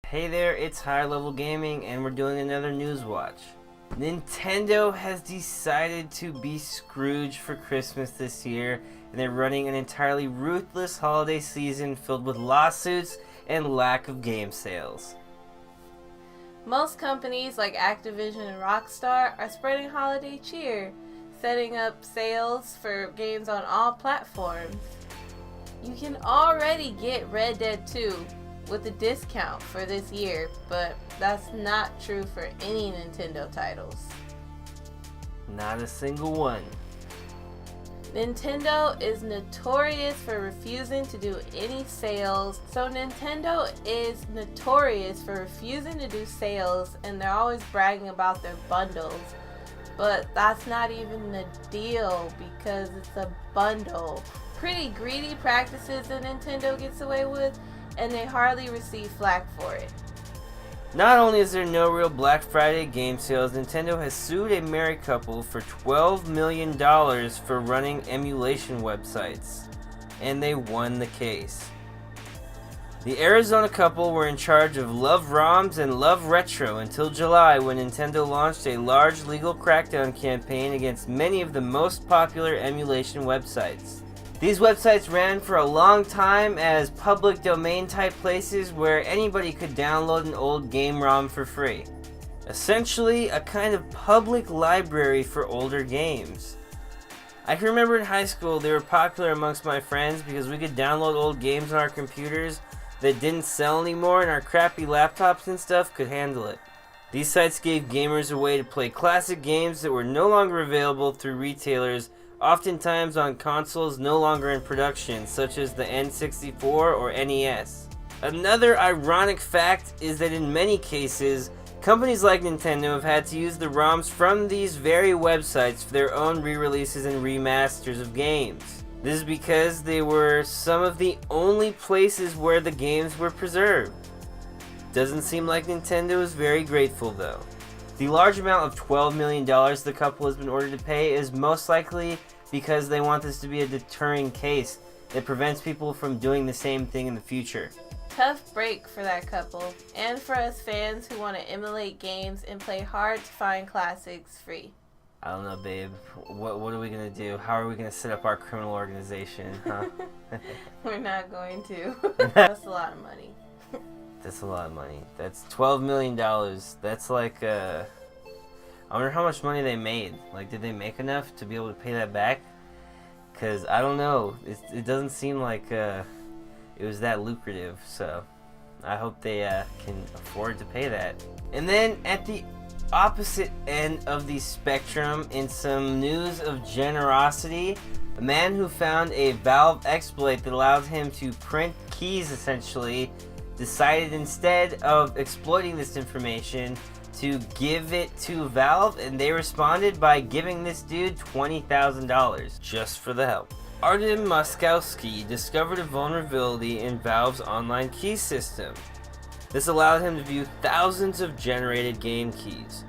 Hey there, it's HigherLevelGaming and we're doing another Newswatch. Nintendo has decided to be Scrooge for Christmas this year, and they're running an entirely ruthless holiday season filled with lawsuits and lack of game sales. Most companies like Activision and Rockstar are spreading holiday cheer, setting up sales for games on all platforms. You can already get Red Dead 2 with a discount for this year, but that's not true for any Nintendo titles. Not a single one. Nintendo is notorious for refusing to do any sales, so Nintendo is notorious for refusing to do sales, and they're always bragging about their bundles. But that's not even the deal because it's a bundle. Pretty greedy practices that Nintendo gets away with, and they hardly receive flack for it. Not only is there no real Black Friday game sales, Nintendo has sued a married couple for $12 million for running emulation websites, and they won the case. The Arizona couple were in charge of Love ROMs and Love Retro until July, when Nintendo launched a large legal crackdown campaign against many of the most popular emulation websites. These websites ran for a long time as public domain type places where anybody could download an old game ROM for free. Essentially, a kind of public library for older games. I can remember in high school they were popular amongst my friends because we could download old games on our computers that didn't sell anymore, and our crappy laptops and stuff could handle it. These sites gave gamers a way to play classic games that were no longer available through retailers, oftentimes on consoles no longer in production, such as the N64 or NES. Another ironic fact is that in many cases, companies like Nintendo have had to use the ROMs from these very websites for their own re-releases and remasters of games. This is because they were some of the only places where the games were preserved. Doesn't seem like Nintendo is very grateful though. The large amount of $12 million the couple has been ordered to pay is most likely because they want this to be a deterring case that prevents people from doing the same thing in the future. Tough break for that couple, and for us fans who want to emulate games and play hard-to-find classics free. I don't know, babe. What are we going to do? How are we going to set up our criminal organization, huh? We're not going to. That's a lot of money. That's a lot of money. That's $12 million. That's like, I wonder how much money they made. Like, did they make enough to be able to pay that back? Because, I don't know. It doesn't seem like it was that lucrative. So, I hope they can afford to pay that. And then, at the opposite end of the spectrum, in some news of generosity, a man who found a Valve exploit that allowed him to print keys, essentially, decided instead of exploiting this information to give it to Valve, and they responded by giving this dude $20,000 just for the help. Artem Moskowski discovered a vulnerability in Valve's online key system. This allowed him to view thousands of generated game keys.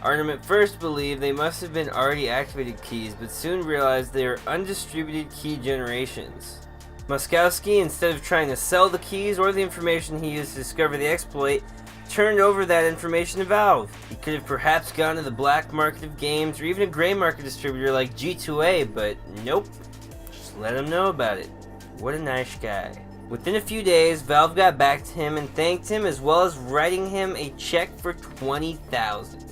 Artem at first believed they must have been already activated keys, but soon realized they were undistributed key generations. Moskowski, instead of trying to sell the keys or the information he used to discover the exploit, turned over that information to Valve. He could have perhaps gone to the black market of games or even a gray market distributor like G2A, but nope. Just let him know about it. What a nice guy. Within a few days, Valve got back to him and thanked him, as well as writing him a check for $20,000.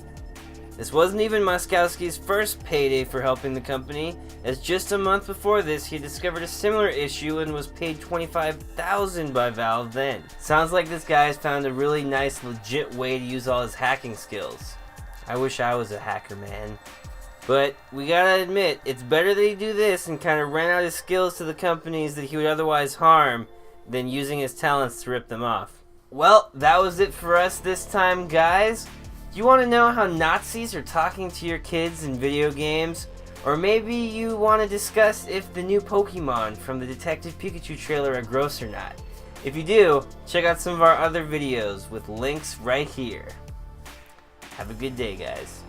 This wasn't even Moskowski's first payday for helping the company, as just a month before this he discovered a similar issue and was paid $25,000 by Valve then. Sounds like this guy has found a really nice, legit way to use all his hacking skills. I wish I was a hacker, man. But we gotta admit, it's better that he do this and kind of rent out his skills to the companies that he would otherwise harm than using his talents to rip them off. Well, that was it for us this time, guys. Do you want to know how Nazis are talking to your kids in video games? Or maybe you want to discuss if the new Pokemon from the Detective Pikachu trailer are gross or not. If you do, check out some of our other videos with links right here. Have a good day, guys.